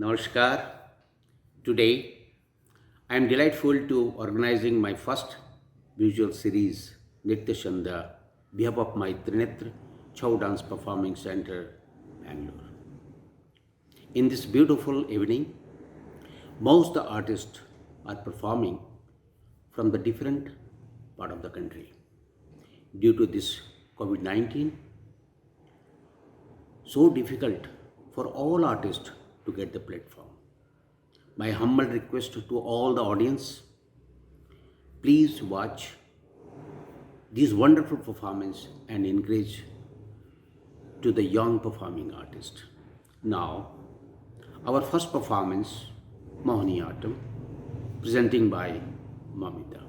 Namaskar. Today, I am delightful to organizing my first visual series, Nritya Chanda, behalf of my Trinetra Chow Dance Performing Center, Bangalore. In this beautiful evening, most the artists are performing from the different part of the country. Due to this COVID-19, so difficult for all artists to get the platform. My humble request to all the audience, please watch this wonderful performance and encourage to the young performing artist. Now, our first performance, Mohiniyattam, presenting by Mamita.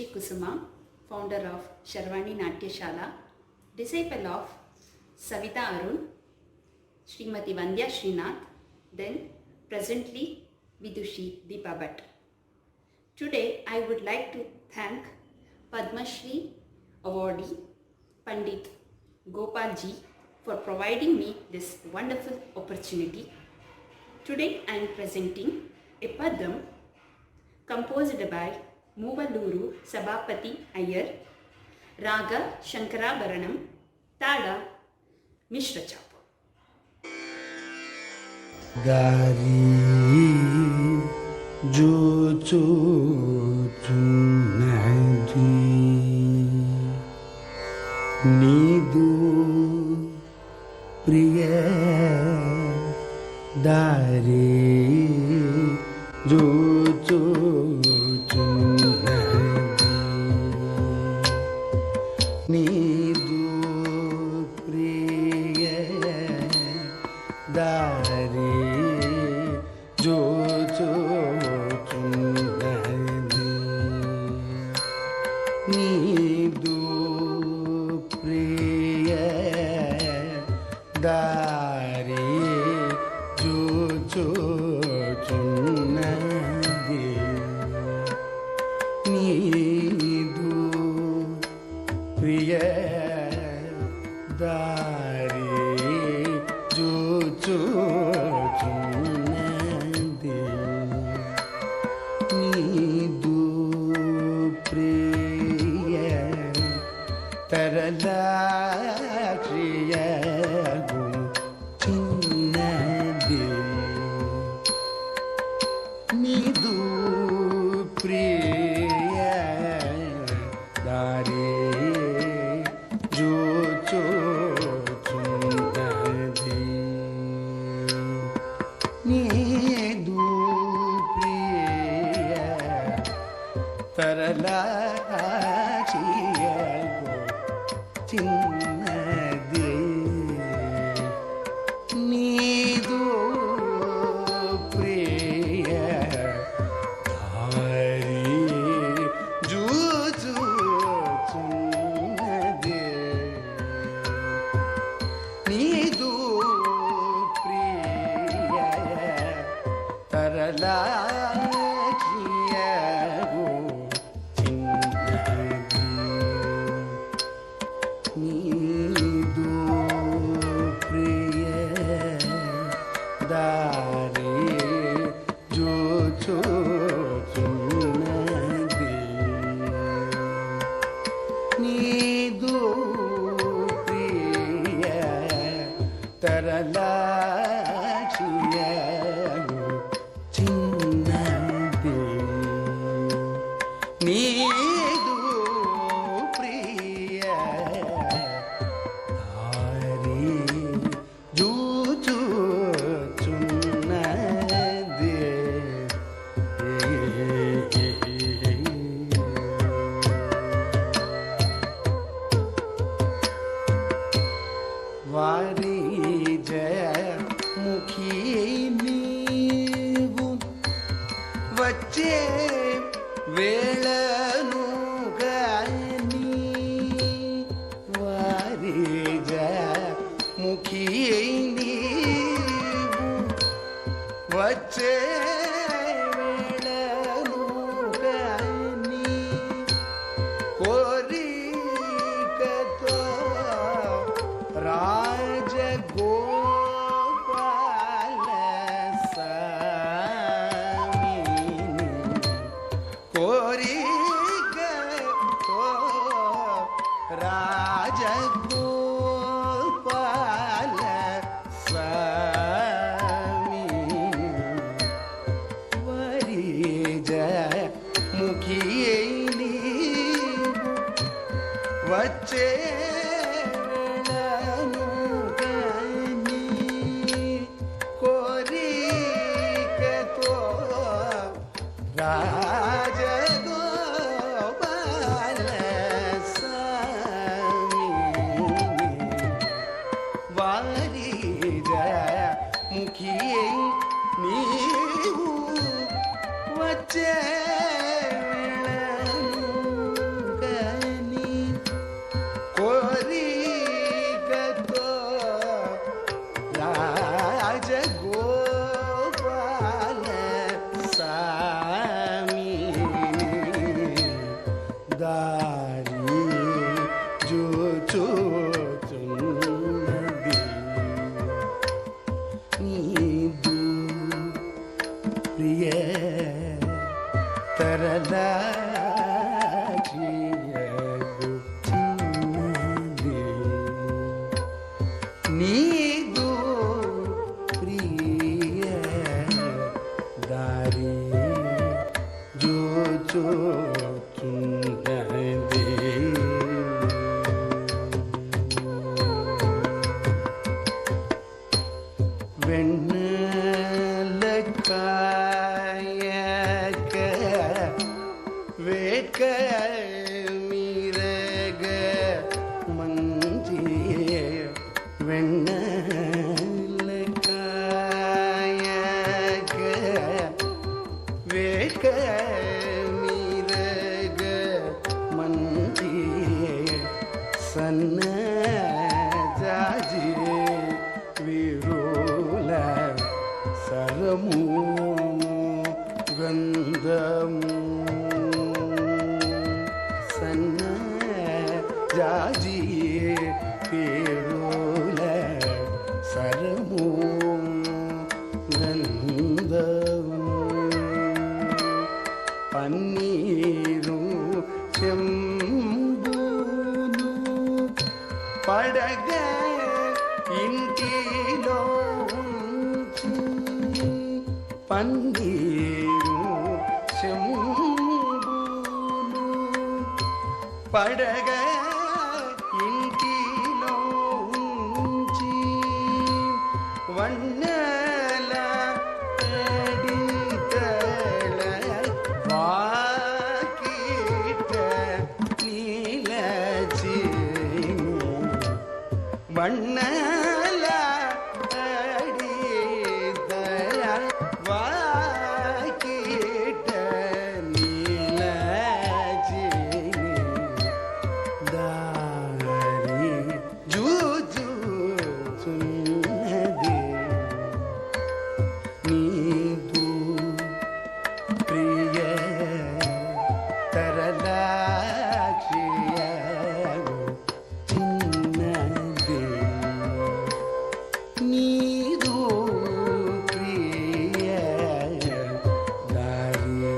Vidushi Kusuma, founder of Sharwani Natyashala, disciple of Savita Arun, Srimati Vandya Srinath, then presently Vidushi Deepa Bhatt. Today I would like to thank Padma Shri awardee Pandit Gopal ji for providing me this wonderful opportunity. Today I am presenting a padam composed by Muvaluru Sabapati Iyer, Raga Shankarabharanam, Tada Mishra Chap. Dari jo chunadi nidu priya dari jo chunadi nidu priya dari jo chunadi nidu priya dari jo chunadi nidu priya dari jo chunadi nidu priya tarala kriya gu chinnadi nidu priya dari jo chunadi nidu priya tarala kriya gu chinnadi nidu priya dari jo chunadi nidu priya tarala kriya gu chinnadi nidu priya dari jo chunadi nidu priya tarala kriya gu chinnadi nidu priya dari jo chunadi వారి జయ ముఖీ నీవు వచ్చే వేళను గాని వారి జయ ముఖీ నీవు వచ్చే వేళను గాని కోరికతో రాజగోపాల స్వామిని కోరికతో రాజగోపాల స్వామిని వరి జయ ముఖీ వచ్చే వేళను గాని కోరికతో రాజగోపాల స్వామిని వారి జయ ముఖీ నీవు వచ్చే వేళను ನೀದು ಪ್ರಿಯ ದಾರಿ ಜೋ ಜೋ ಚುಂದದೆ வெண்ணலக்காயக வேட்க மீரக மஞ்சிய வெண்ணலக்காயக வேட்க மீரக மஞ்சிய சன்ன ஜாஜி விரோல சரமு கந்தமு சன்ன ஜாஜி விரோல சரமு கந்தமு பன்னீரு செம்பூனு படக ఇంటిలో పన్నీరు చెంబును పడగ ఇంటిలో వన్నెల అడితల వాకిట నీలచిను வண்ணல அடிதல வாக்கிட்ட நீலஜினி தாரி ஜூஜு சுன்னதி நீது பிரிய தரலாட்சிய சின்னதி ನೀದು ಪ್ರಿಯ ದಾರಿ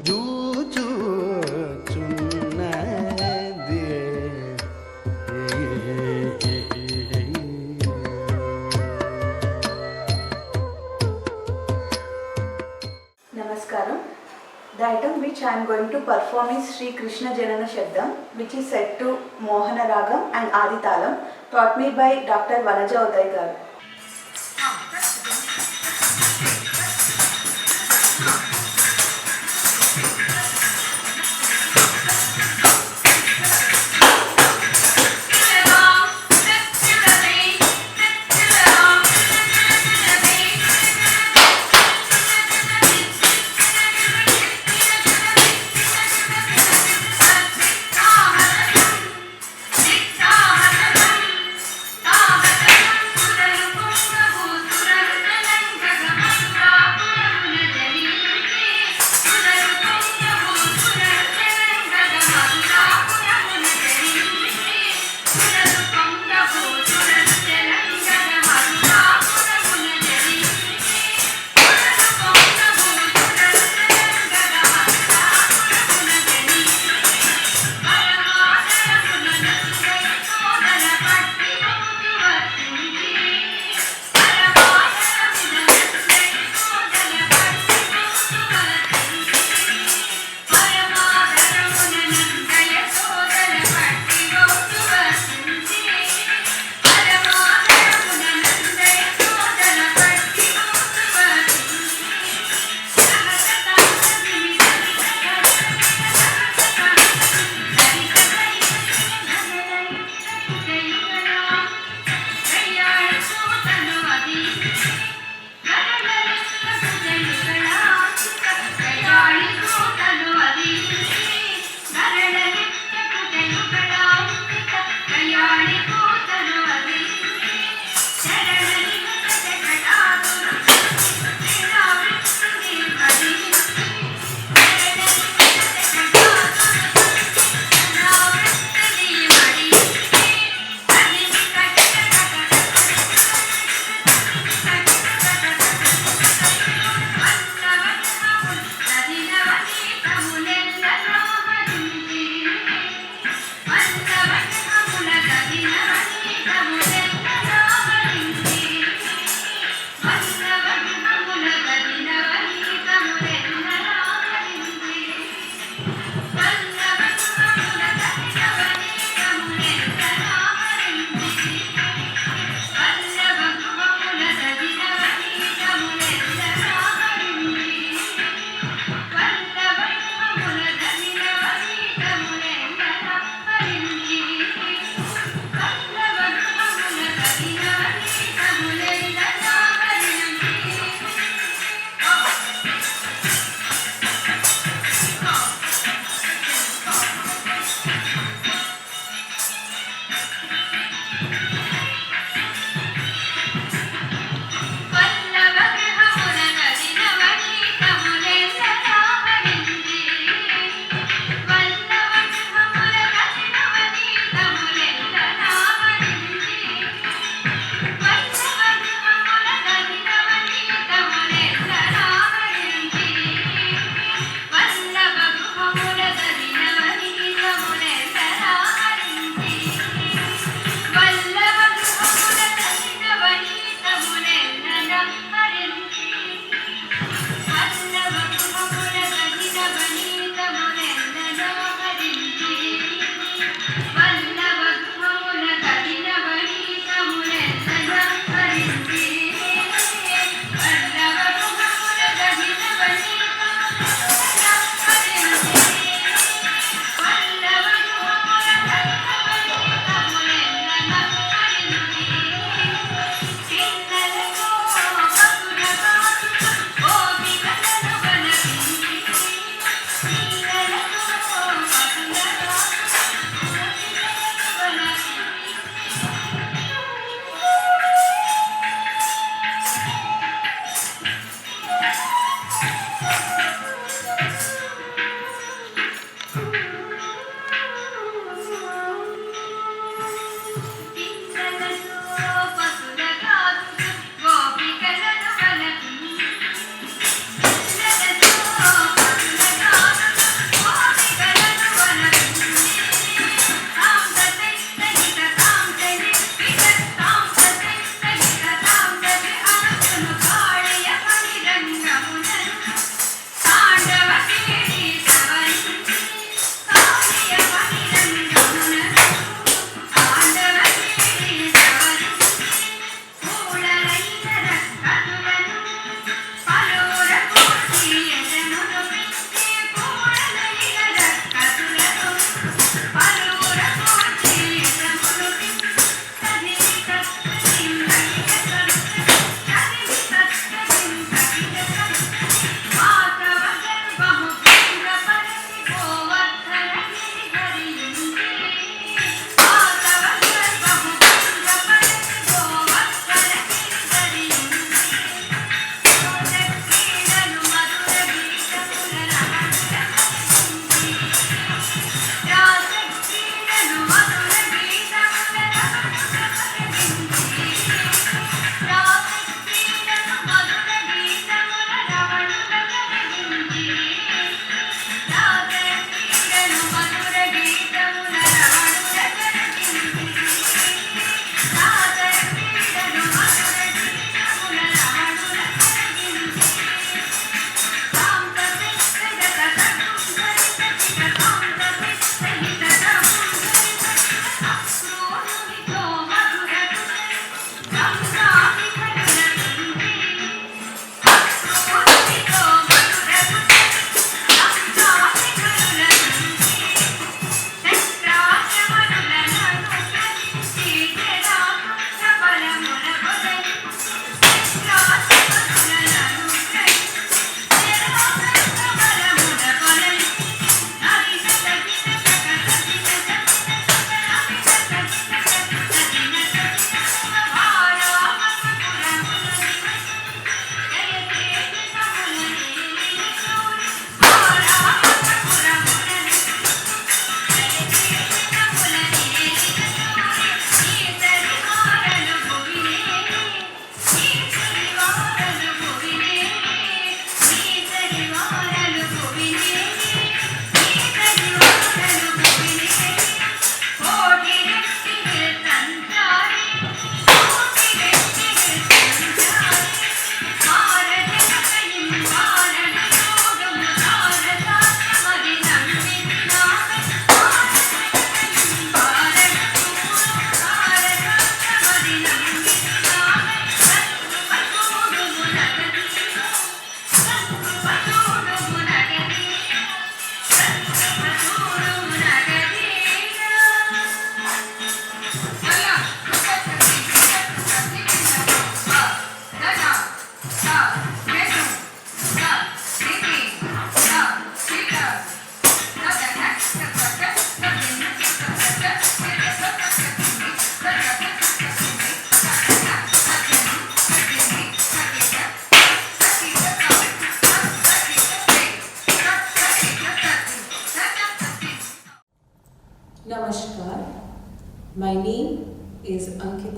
ಜೂಜು ಚುನ್ನದೆ Namaskaram. The item which I am going to perform is Sri Krishna Janana Shabdam, which is set to Mohana Ragam and Adi Talam, taught me by Dr. Vanaja Uday garu. Thank you.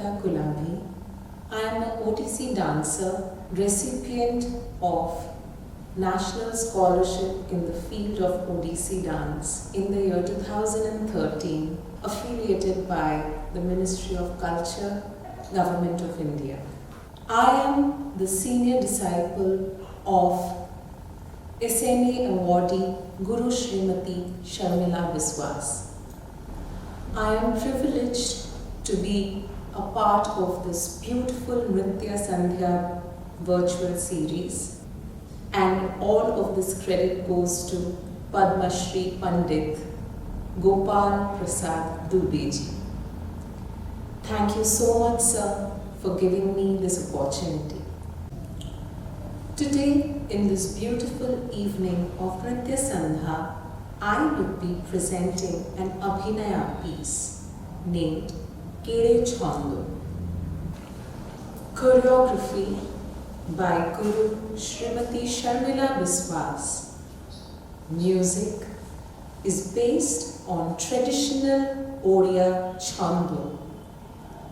Savita Kulabhi. I am an OTC dancer, recipient of National Scholarship in the field of Odissi dance in the year 2013, affiliated by the Ministry of Culture, Government of India. I am the senior disciple of SMA awardee Guru Srimati Sharmila Biswas. I am privileged to be a part of this beautiful Nritya Sandhya virtual series, and all of this credit goes to Padma Shri Pandit Gopal Prasad Dubey. Thank you so much, sir, for giving me this opportunity. Today, in this beautiful evening of Nritya Sandhya, I would be presenting an Abhinaya piece named Kere Chhando. Choreography by Guru Srimati Sharmila Biswas. Music is based on traditional Odia Chhando.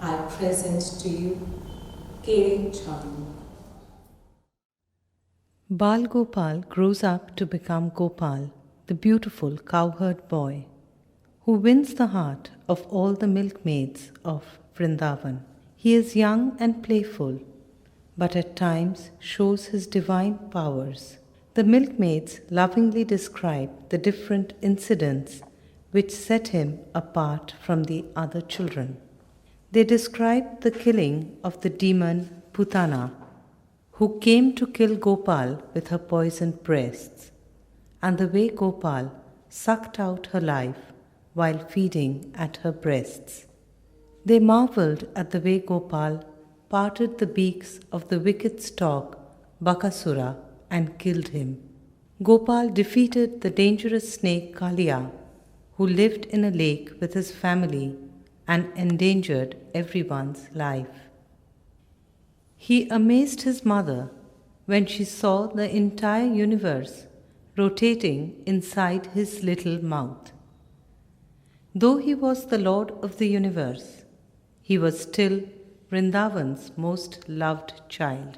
I present to you Kere Chhando. Bal Gopal grows up to become Gopal, the beautiful cowherd boy, who wins the heart of all the milkmaids of Vrindavan. He is young and playful, but at times shows his divine powers. The milkmaids lovingly describe the different incidents which set him apart from the other children. They describe the killing of the demon Putana, who came to kill Gopal with her poisoned breasts, and the way Gopal sucked out her life while feeding at her breasts. They marveled at the way Gopal parted the beaks of the wicked stork Bakasura and killed him. Gopal defeated the dangerous snake Kalia, who lived in a lake with his family and endangered everyone's life. He amazed his mother when she saw the entire universe rotating inside his little mouth. Though he was the Lord of the universe, he was still Vrindavan's most loved child.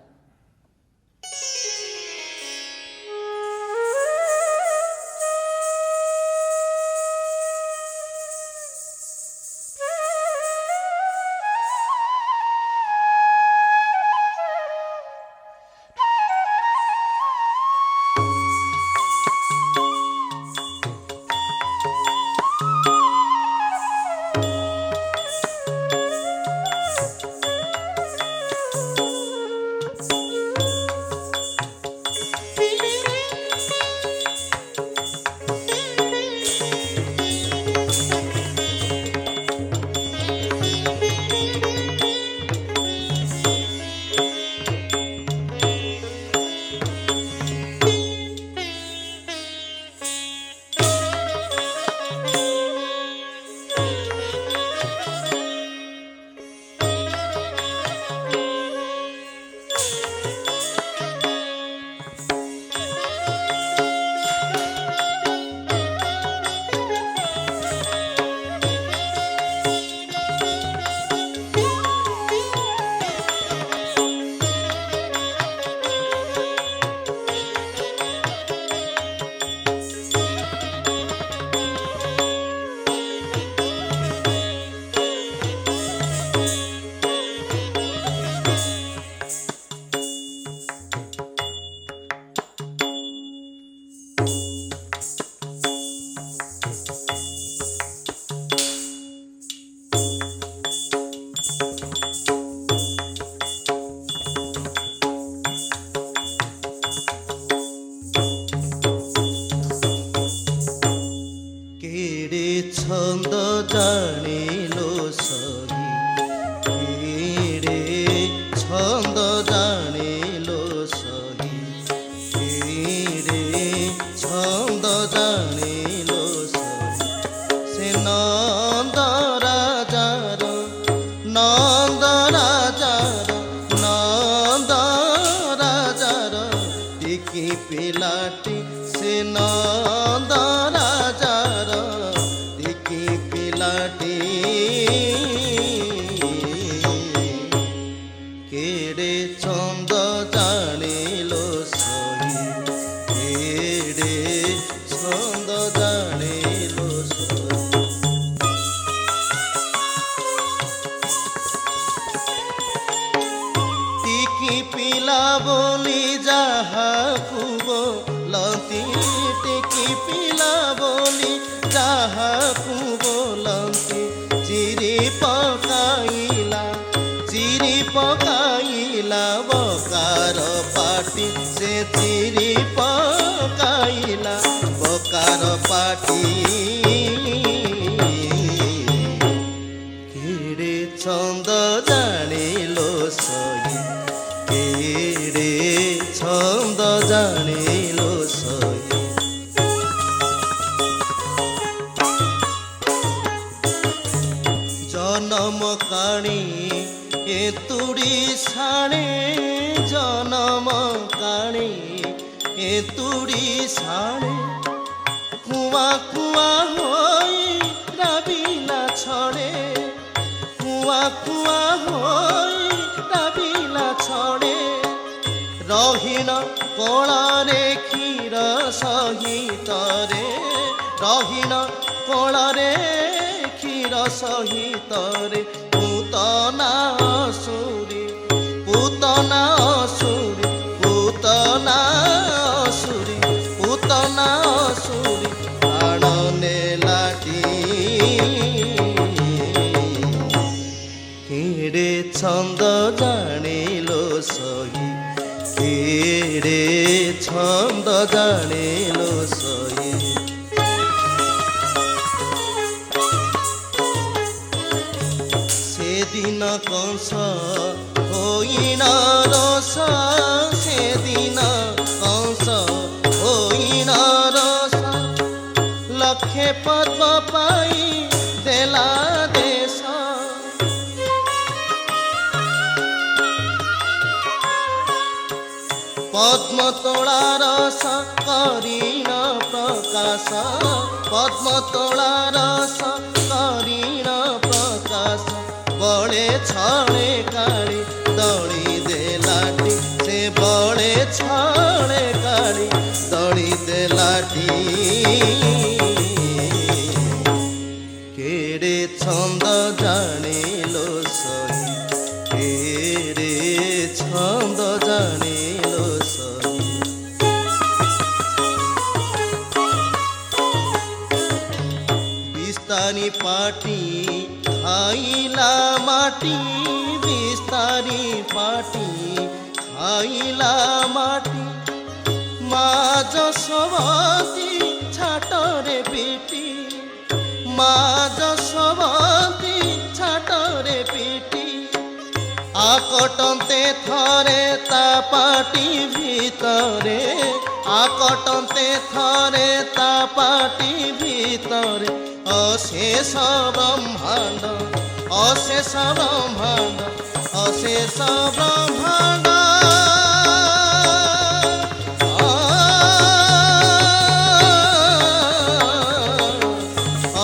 टेकी पिला बोली जाहाकु बोलती टेकी पिला बोली जाहाकु बोलती चिरी पकाइला बकार पाटी से चिरी पकाइला बकार पाटी केड़े छंद जानिलो सही केड़े छंद जानिलो सही जन्म काणी ए तुड़ी साणे जन्म काणी ए तुड़ी साणे कुआ कुआ होई राबिला छड़े कुआ कुआ होई राबिला छड़े रहीन कोलारे क्षीर सहित रे रहीन कोलारे क्षीर सहित रे पूतना असुरी पूतना असुरी पूतना असुरी पूतना असुरी प्राण नेलाटी केड़े छंद जानिलो सही केड़े छंद जानिलो सही सेदिन कंस होइन रस सेदिन कंस होइन रस लक्षे पद्म पाई देला देश पद्म तोला रस करीण प्रकाश पद्म तोला रस करीण प्रकाश बड़े छड़े काली दड़ी देलाटी से बड़े छड़े काली दड़ी देलाटी केड़े छंद जानिलो सही केड़े छंद जानिलो सही बिस्तारी पाटी खाइला माटी बिस्तारी पाटी खाइला माटी माँ जसवती छाटरे पिटी माँ जसवती छाटरे पिटी आकटन्ते थरे ता पाटी भितरे आकटन्ते थरे ता पाटी भितरे अशेष ब्रह्मांड अशेष ब्रह्मांड अशेष ब्रह्मांड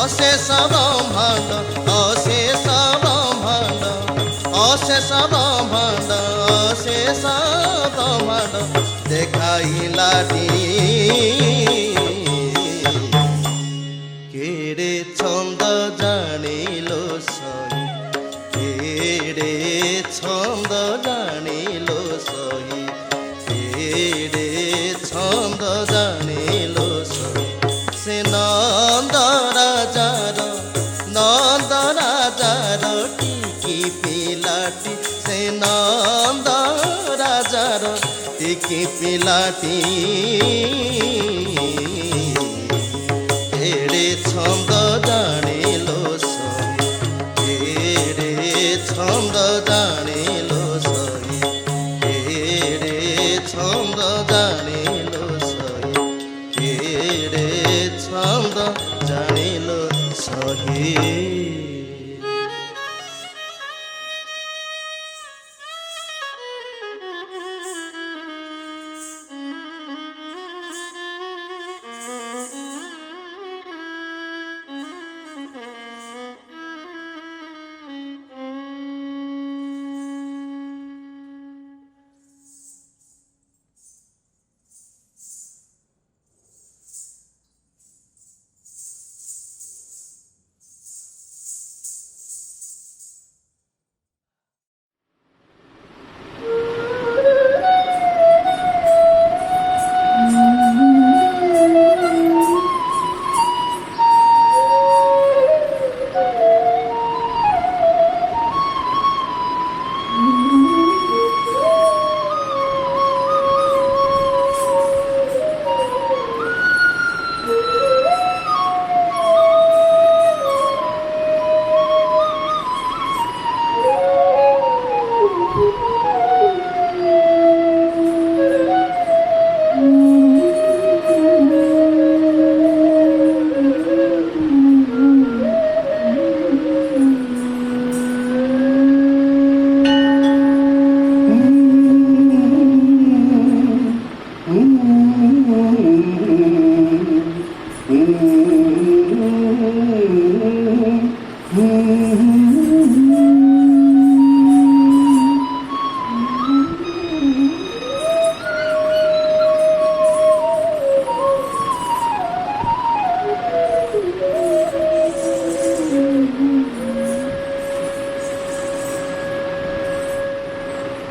अशेष ब्रह्मांड अशेष ब्रह्मांड अशेष ब्रह्मांड अशेष ब्रह्मांड देखाइलाटी केड़े छंद जानिलो सही केड़े छंद जानिलो सही केड़े छंद जानिलो सही से नंद राजार टिकी पिलाटी से नंद राजार टिकी पिलाटी केड़े छंद जानिलो सही केड़े छंद जानिलो सही केड़े छंद जानिलो सही केड़े छंद जानिलो सही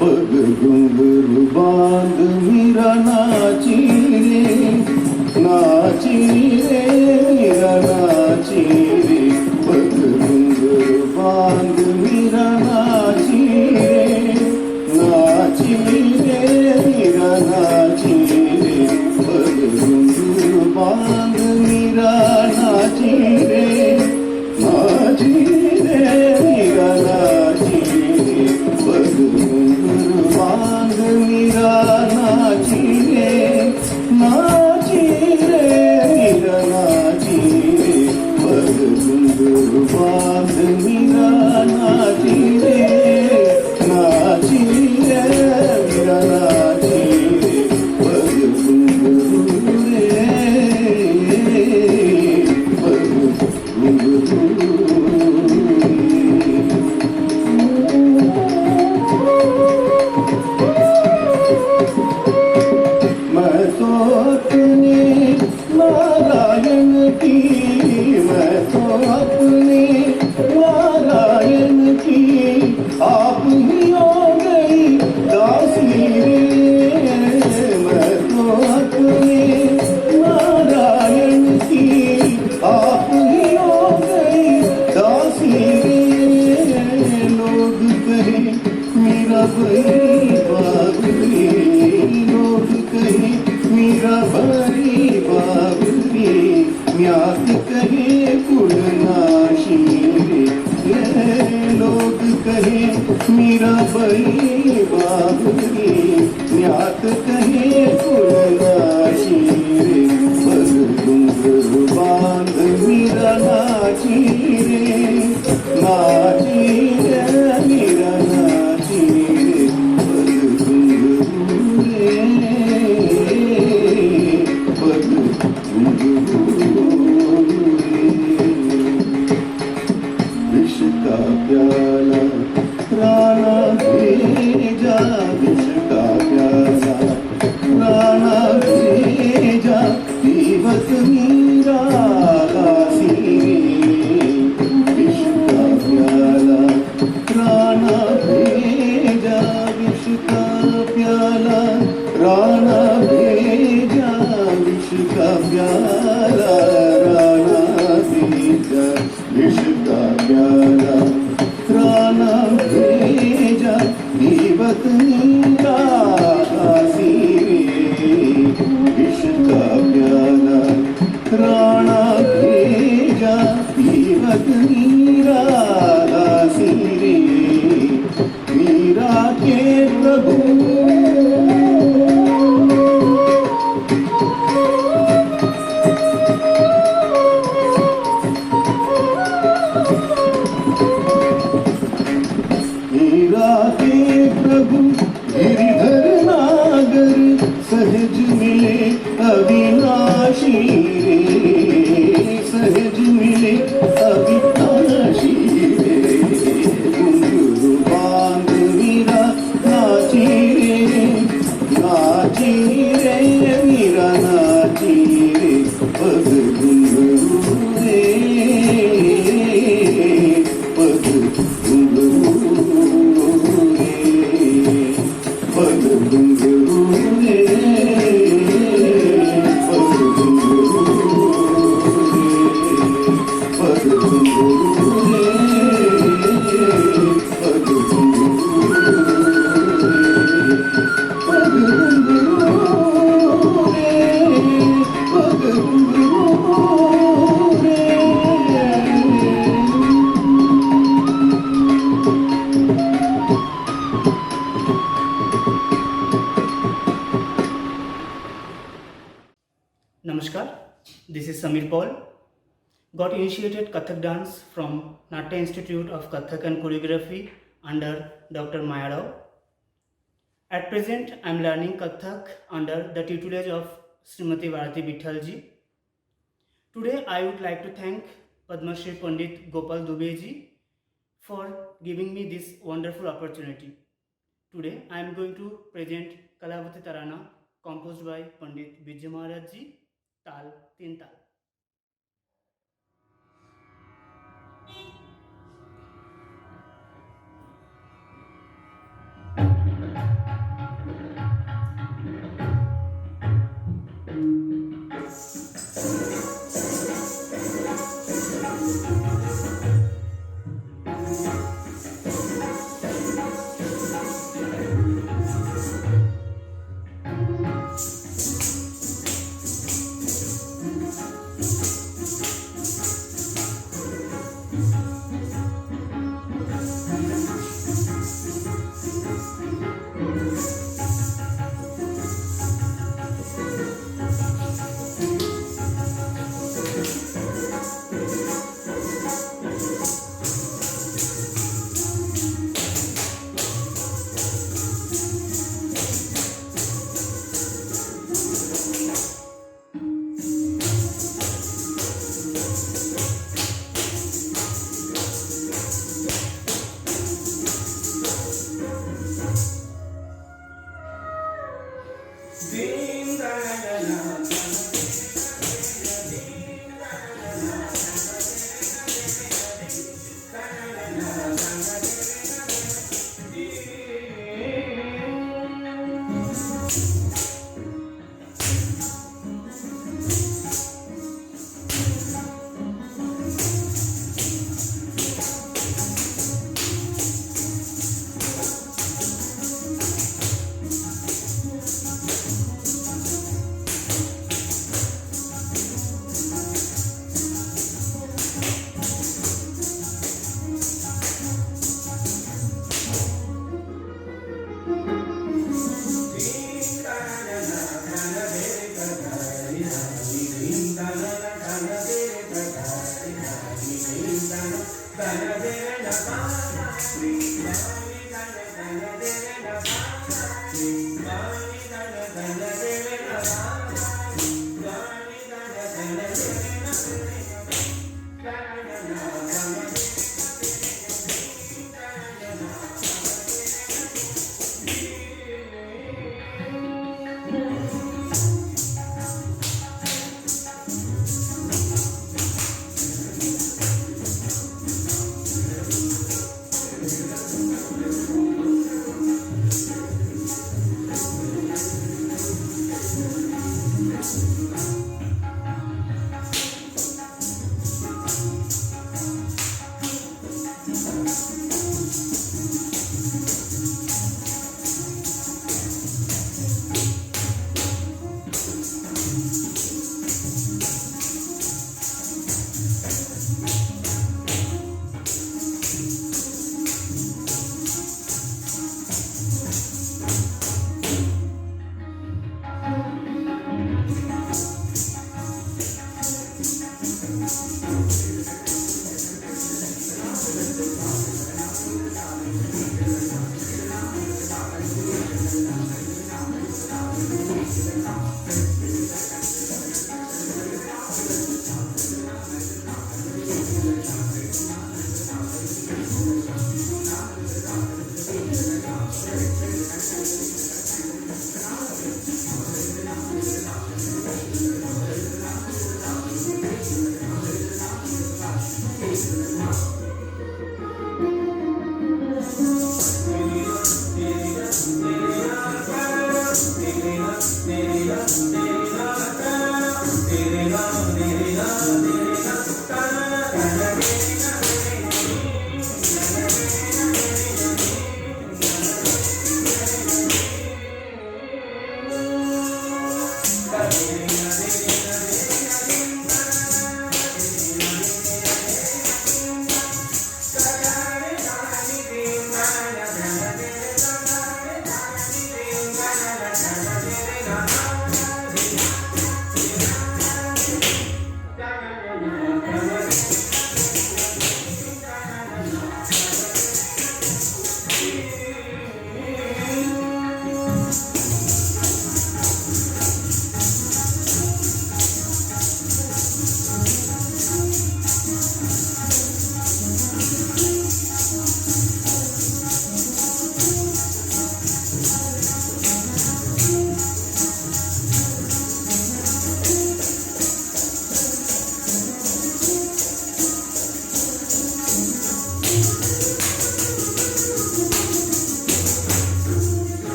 पग घुंघरू बांध मीरा नाची रे मीरा नाची रे पग घुंघरू बांध मीरा नाची रे मीरा नाची रे पग घुंघरू बांध मीरा नाची रे मीरा नाची रे पग घुंघरू बांध मीरा नाची रे मीरा नाची रे पग घुंघरू बांध मीरा नाची रे मीरा नाची रे पग घुंघरू रे पग घुंघरू मैं तो अपने नारायण की मैं तो अपने नारायण की आप ही हो गई दासी रे मैं तो अपने नारायण की आप ही हो गई दासी रे लोग कहे मेरा बड़ी बाबरी लोग कहे मेरा बड़ी बाबरी म्यात कहे कुलनाशी रे लोग कहे मेरा बड़ी बाबरी म्यात कहे कुलनाशी रे पग घुंघरू बांध मीरा नाची रे मीरा नाची रे पग घुंघरू रे पग घुंघरू विष का प्याला राणा भेजा विष का प्याला राणा भेजा पीवत मीरा दासी विष का प्याला राणा भेजा विष का प्याला राणा भेजा विष का प्याला राणा भेजा विष का प्याला राणा भेजा पीवत मीरा दासी विष का प्याला राणा भेजा पीवत मीरा दासी रे मीरा के प्रभु मीरा के प्रभु गिरिधर नागर सहज मिले अविनाशी रे सहज मिले अविनाशी रे घुंघरू बांध मीरा नाची रे मीरा नाची रे पग घुंघरू रे पग घुंघरू पग घुंघरू रे पग घुंघरू पग घुंघरू रे पग घुंघरू पग घुंघरू रे पग घुंघरू रे Namaskar, this is Samir Paul. Got initiated Kathak dance from Natya Institute of Kathak and Choreography under Dr. Maya Rao. At present, I am learning Kathak under the tutelage of Srimati Bharati Vittal ji. Today, I would like to thank Padma Shri Pandit Gopal Dubey ji for giving me this wonderful opportunity. Today, I am going to present Kalavati Tarana composed by Pandit Bijay Maharaj ji, Tal Tin Tal.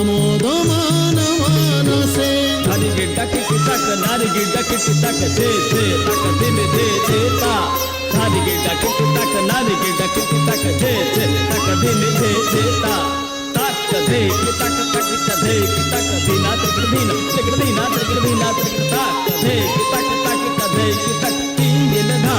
प्रमोदमान मानसे नारी गिड्डा kitty तक नारी गिड्डा kitty तक जे तक दिन जे ता नारी गिड्डा kitty तक नारी गिड्डा किटी तक जे तक दिन जे ता तक दे तक दे तक दीना तक दीना तक दीना तक दे तक दे तक तीन धा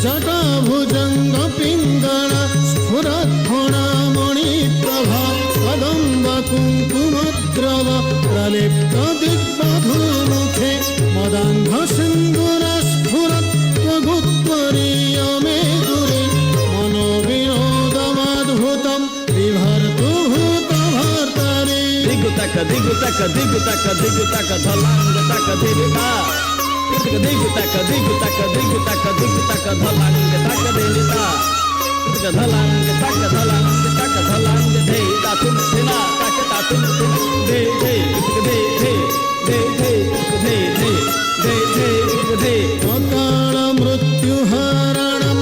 जटा भुजंग पिंगल स्फुरत घोणामणि प्रभा कदम्ब कुंकुमद्रव प्रलिप्त दिग्बधूमुखे मदान्ध सिन्दूर स्फुरत् त्वगुत्वरीय मे दुरे मनोविनोदमद्भुतं बिभर्तु भूतभर्तरे दिगुतक दिगुतक दिगुतक दिगुतक धलांग तक दिगुता दिगुतक दिगुतक दिगुतक दिगुतक धलांग तक दिगुता धलांग तक धलांग दे तातुम दिना तक दे दे दे दे दे दे दे दे दे अकाल मृत्युहरणं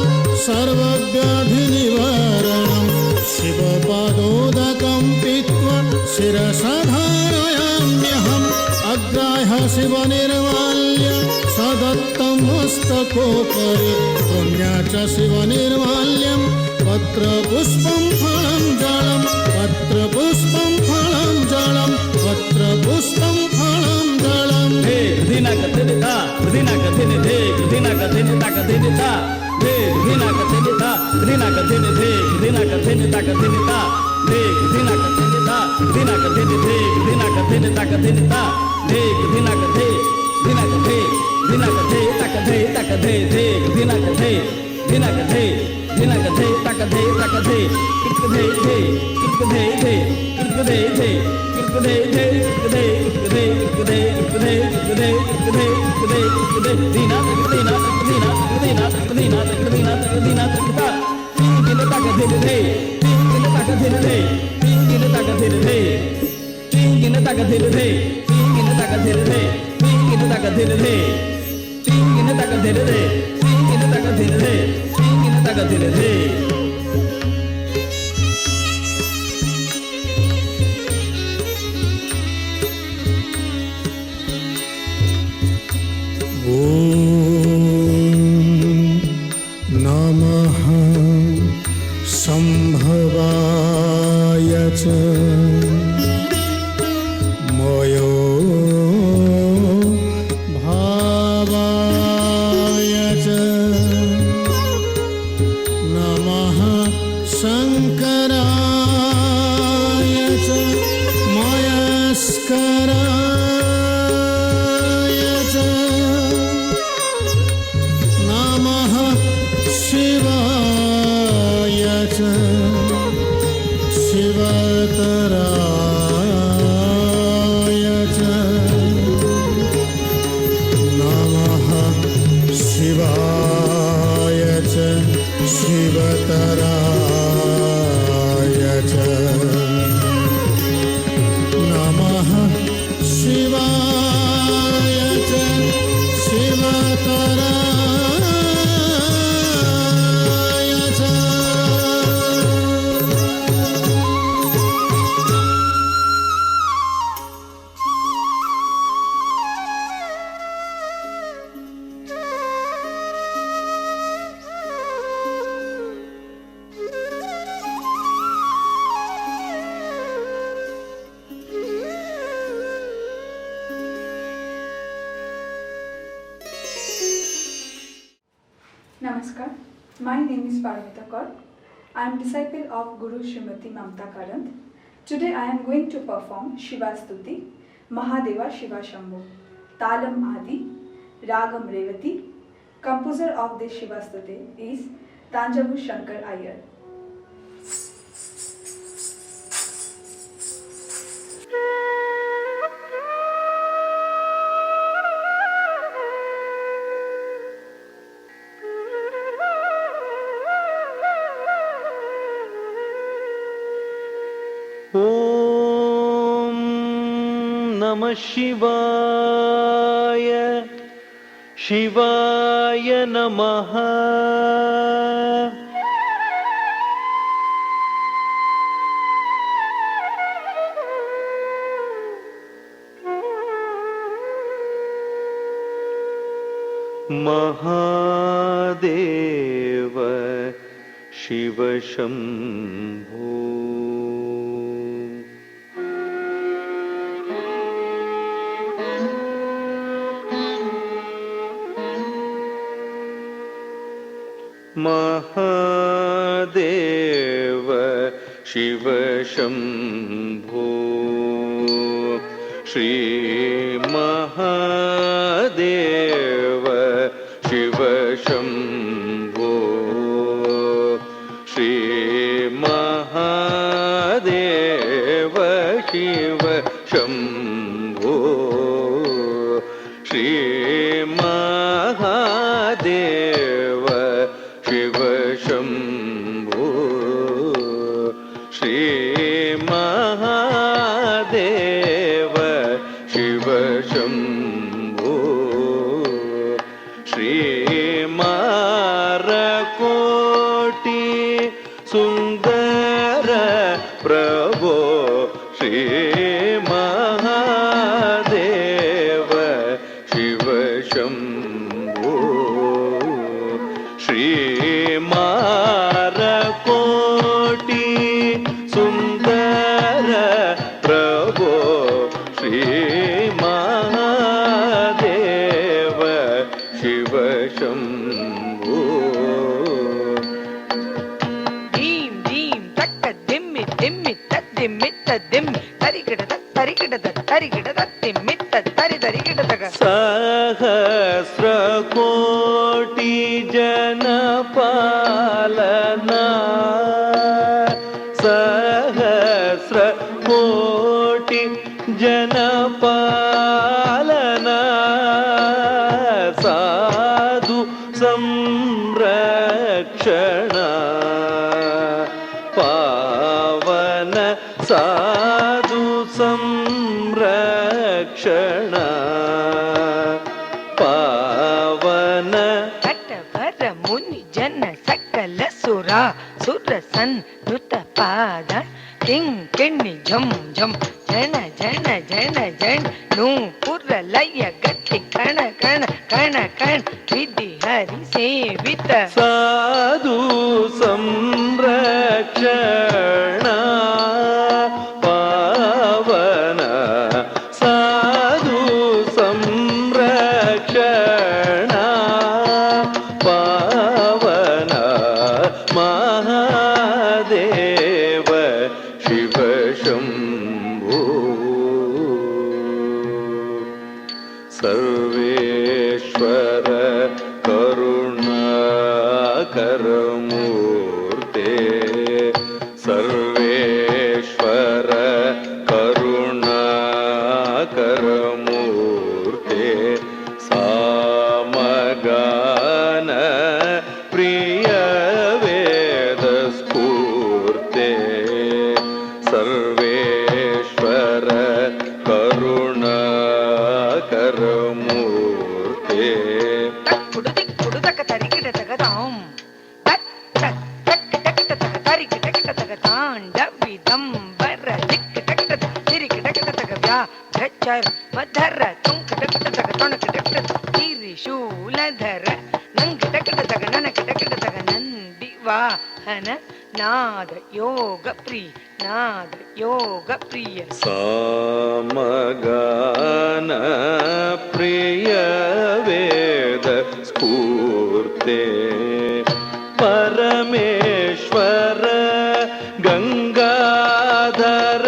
सर्वव्याधिनिवारणं शिवपादोदकं पीत्वा शिरसा धारयाम्यहम् अग्राह्य शिवनिर्माल्य सदत्तं मस्तकोपरि पुण्या च शिवनिर्माल्यं पत्रपुष्पं फलं जलं पत्रपुष्पं फलं जलं पत्रपुष्पं फलं जलं हे दिना कथिता दिना कथिने दे दिना कथिने तक दिनता दे दिना कथिने ता दिना कथिने दे दिना कथिने तक दिनता दे दिना कथिने ता दिना कथिने दे दिना कथिने तक दिनता दे दिना कथे दिना कथे दिना कथे तक दे दे दिना कथे दिना कथे दिना कथे तक दे किक दे दे किक दे दे किक दे दे किक दे दे किक दे दे किक दे दे किक दे दे किक दे दीना दीना दीना दीना दीना दीना दीना तकता तीन तक दे दे तीन तक दे दे तीन तक दे दे तीन तक दे दे तीन तक दे दे तीन तक दे दे तीन तक दे दे तीन तक दे दे तीन तक दे दे नमः संभवाय च मयो भावाय च नमः शङ्कराय च मयस्कराय च नमः शिवाय च शिवतराय च नमः शिवाय च शिवतराय च नमः शिवाय च शिवतराय च Namaskar. My name is Paramita Kaur. I am disciple of Guru Srimati Mamta Karant. Today I am going to perform Shiva Stuti, Mahadeva Shiva Shambhu, Talam Adi, Ragam Revati. Composer of this Shiva Stuti is Tanjavu Shankar Iyer. ॐ नमः शिवाय शिवाय नमः महादेव शिव शम्भो। महादेव शिव शम्भो। श्री महादेव शिव शम्भो। श्री महादेव शिव शम्भो। श्री महादेव शिव शम्भो। श्री महादेव शिव शम्भो। श्री मारकोटि सुन्दर प्रभो। श्री महादेव शिव शम्भो। श्री मारकोटि सुन्दर प्रभो। श्री महादेव शिव शम्भो। धीं धीं तक्क दिम्मि दिम्मि तद्दिम्मि तद्दिम् तरिगिडद तरिगिडद तरिगिडद दिम्मि तरिगिडदग सहस्रकोटि जनपालना। सहस्रकोटि जनपालना। साधु संरक्षणा। पावन साधु संरक्षणा। पावन कटवर मुनि जन सकल सुरा सुरसन्नुत पाद किङ्किणि झं झं जन जन जन जन नूपुर लय गति कण कण कण कण विधि हरि सेवित साधु संरक्षणा। पावन साधु संरक्षणा। पावन महादेव शिव शम्भो। सर्वेश्वर करुणाकरमूर्ते। सर्वेश्वर करुणाकरमूर्ते। सामगान प्रिय वेदस्फूर्ते। सर्वेश्वर करुणाकरमूर्ते। तक्कुडु दिक्कुडु तक तरिगिडदग तां तक तक तक तक तक तरिगिडदग ताण्डविदम्बर दिक् तक तक तिरिगिडदग व्या धचर मधर तुंक तक तक तणक तक त्रिशूलधर नंग तक तक ननक तक तक नंदि वाहन नाद योग प्रिय नाद योग प्रिय सामगान प्रिय वेद स्फूर्ते। परमेश्वर गंगाधर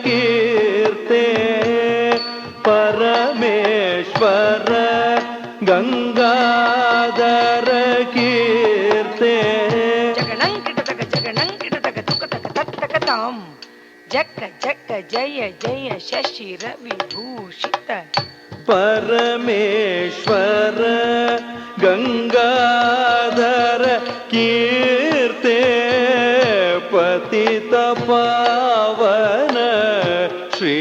कीर्ते। परमेश्वर गंगाधर कीर्ते। जगणंकिटतक तुक तक तक ताम जक जक जय जय शशि रवि भूषित। परमेश्वर गंगाधर कीर्ते। पतित पावन श्री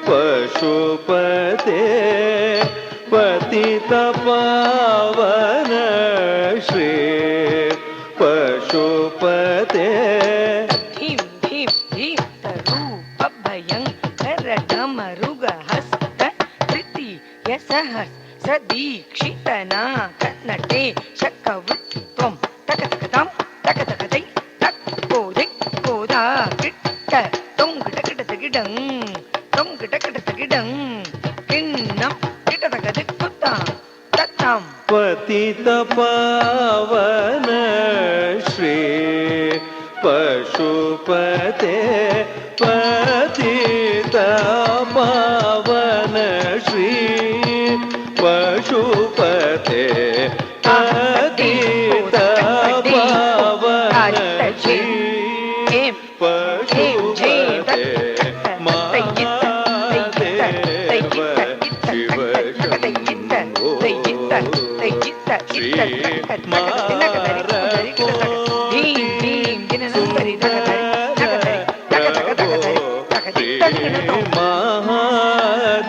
पशुपते। पतित पावन श्री पशुपते। धीम धीम धीम तरूप भयंकर डमरुग हस्त तृतीय सहस सदीक्षितनाकनटे शकवृत्वं तकतकतां तकतकतै तक्कोदै कोदा किट्ट तोङ्गिटकिटतकिडं तोङ्गिटकिटतकिडं किन्नं किटतकदिक्कुत्तां तत्तां पतित पावन श्री पशुपते पतित पावन श्री पशुपते पतित पावन श्री पशुपते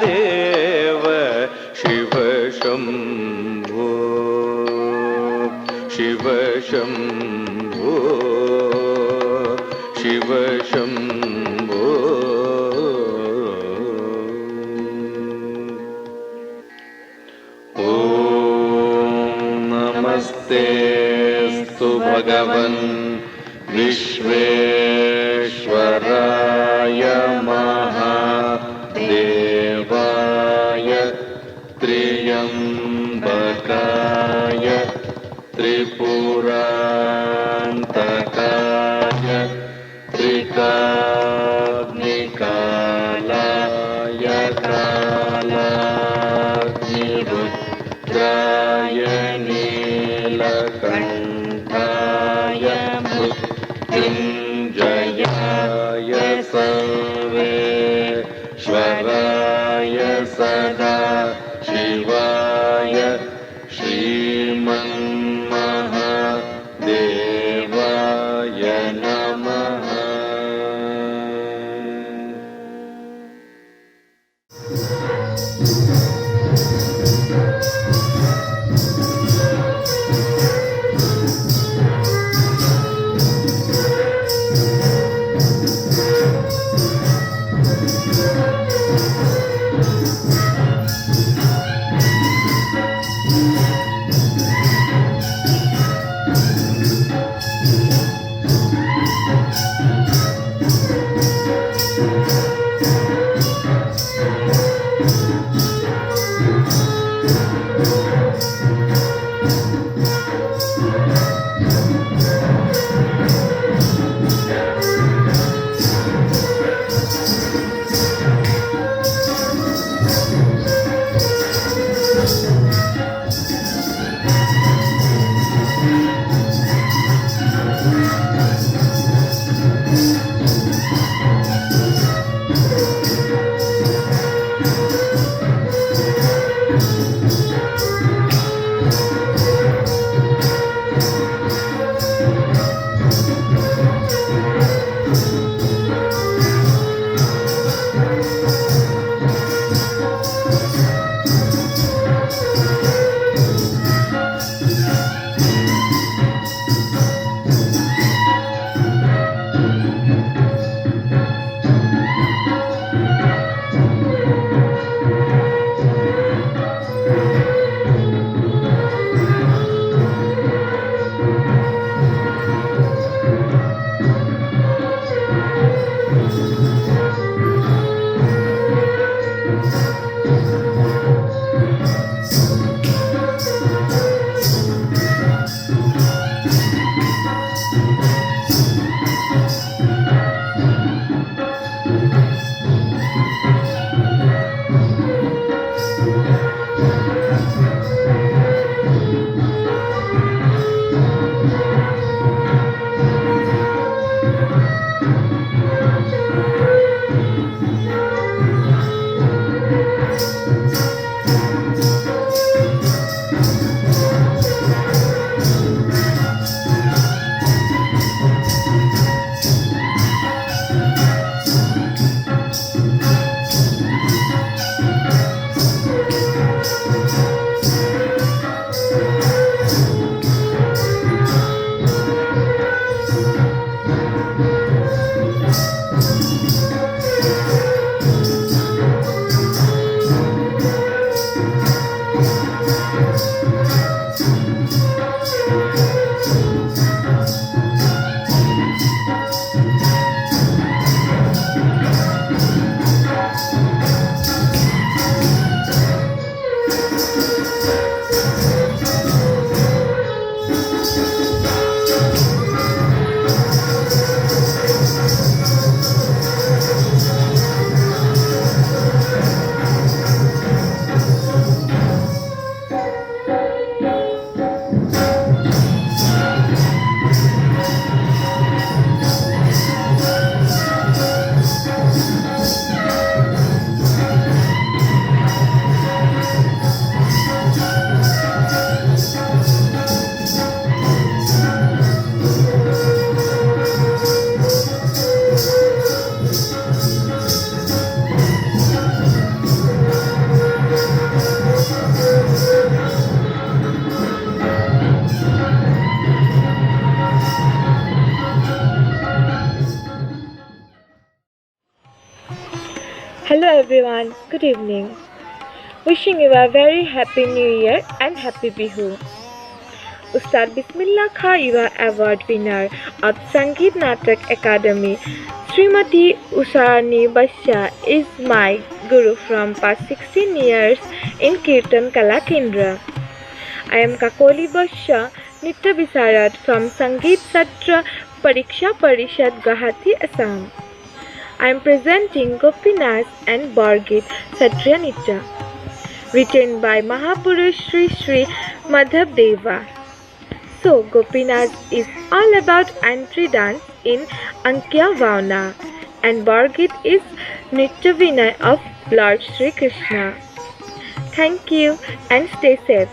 महादेव शिव शंभो शिव शंभो शिव शंभो नमस्तेस्तु भगवन् विश्वेश्वराय महादेवाय त्र्यम्बकाय त्रिपुरान्तकाय त्रिकाग्निकालाय कालाग्निरुद्राय नीलकण्ठाय मृत्युञ्जयाय सर्वेश्वराय सदा शिवाय श्रीमन्महादेवाय नमः। Hello everyone, good evening. Wishing you a very happy new year and happy Bihu. Ustad Bismillah Khan Yuva Award winner of Sangeet Natak Academy, Srimati Usani Basha is my guru from past 16 years in Kirtan Kala Kendra. I am Kakoli Basha, Nitya Bisarad from Sangeet Satra Pariksha Parishad Guwahati, Assam. I am presenting Gopinath and Bargit Satriya Nitya, written by Mahapurush Sri Sri Madhav Deva. So, Gopinath is all about entry dance in Ankya Vauna, and Bargit is Nitya Vinay of Lord Sri Krishna. Thank you and stay safe.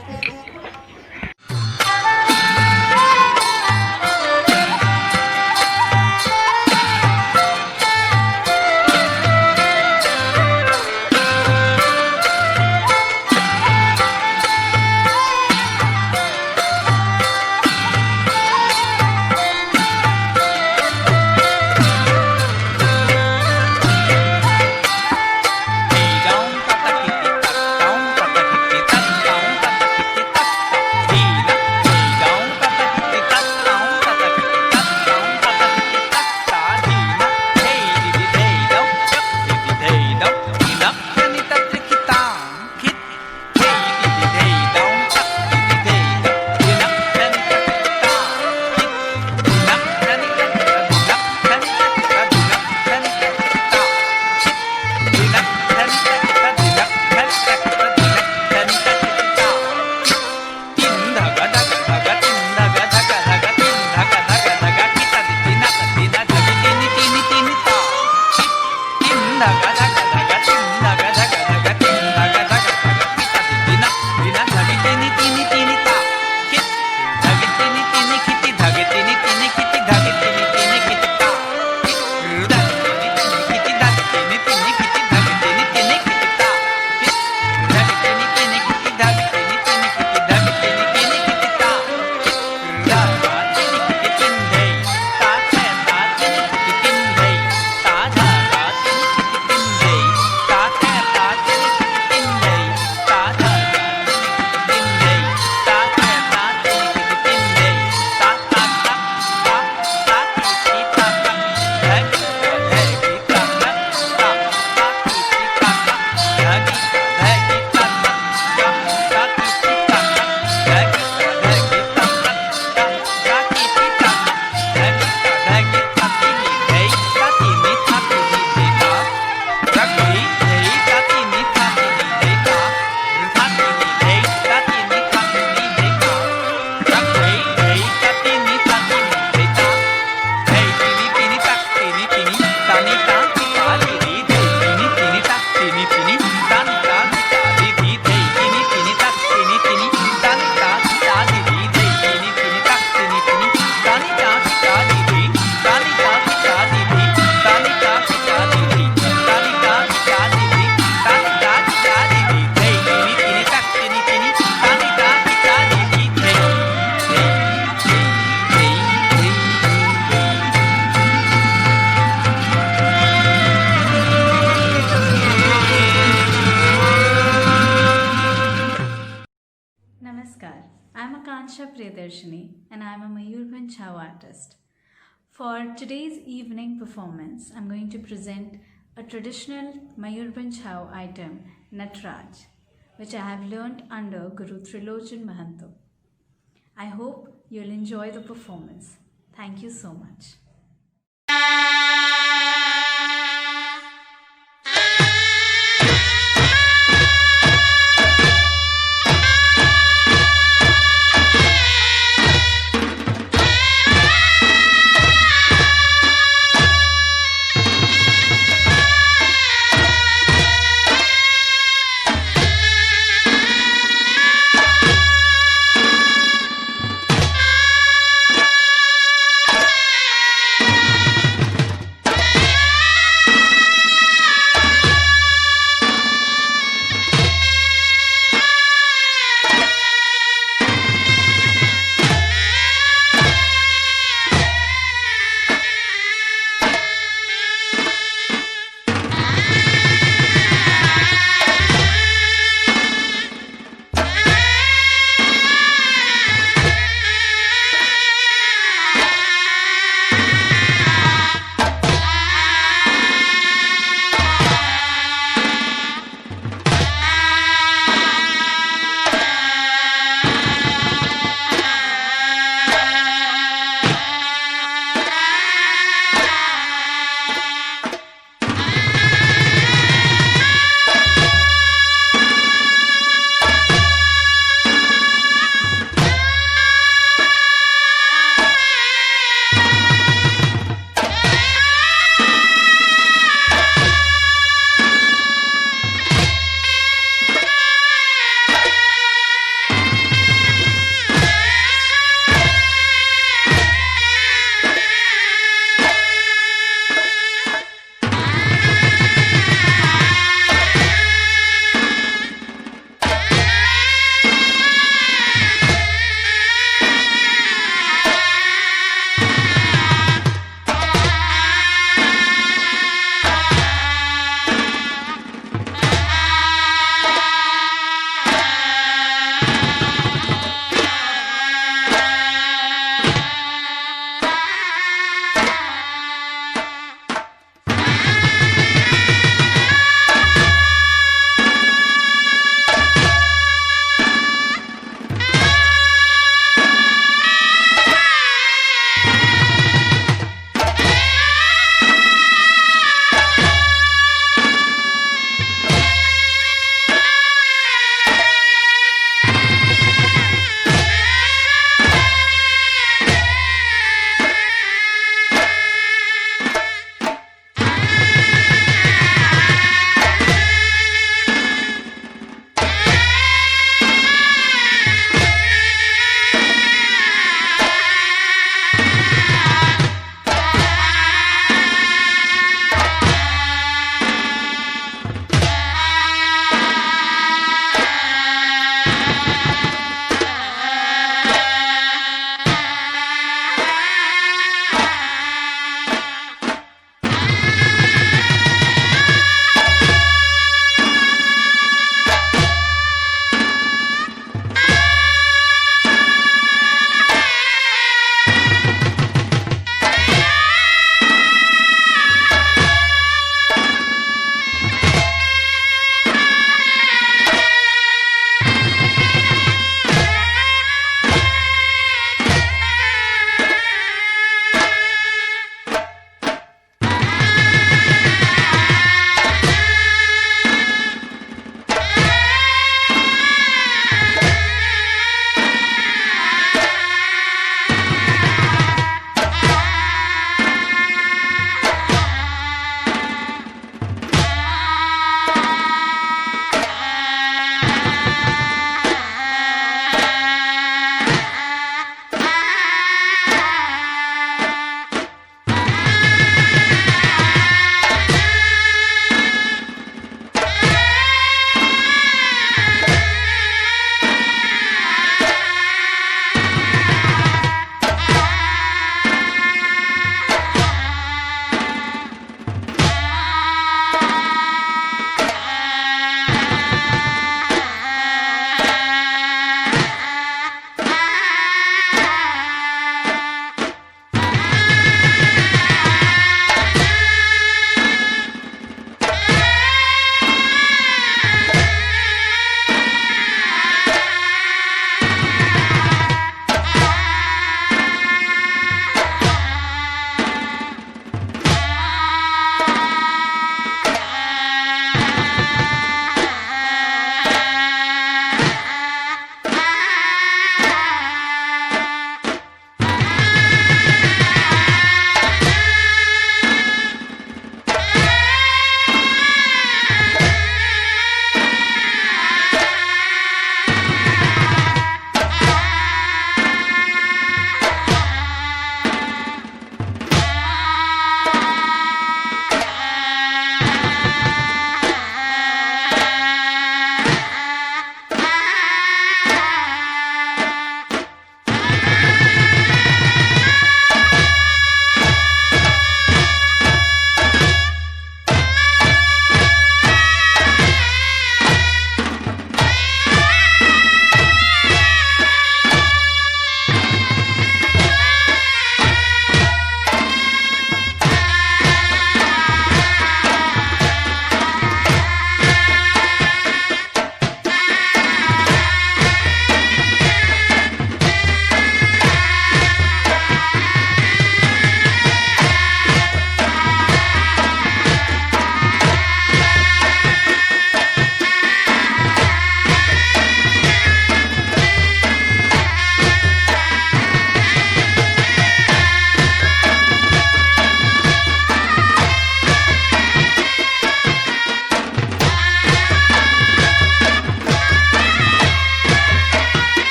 Namaskar, I am Akansha Priyadarshini and I am a Mayurbhanj Chhau artist. For today's evening performance, I am going to present a traditional Mayurbhanj Chhau item, Natraj, which I have learnt under Guru Trilochan Mahanto. I hope you'll enjoy the performance. Thank you so much.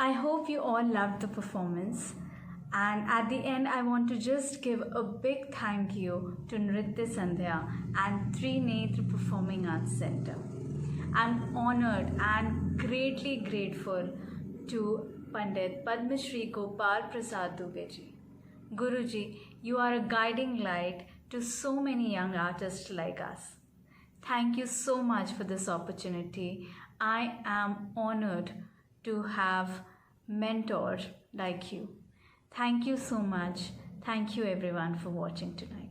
I hope you all loved the performance. And at the end, I want to just give a big thank you to Nritya Sandhya and Trinetra Performing Arts Center. I'm honored and greatly grateful to Pandit Padma Shri Gopal Prasad Dubey ji. Guruji, you are a guiding light to so many young artists like us. Thank you so much for this opportunity. I am honored to have mentors like you. Thank you so much. Thank you everyone for watching tonight.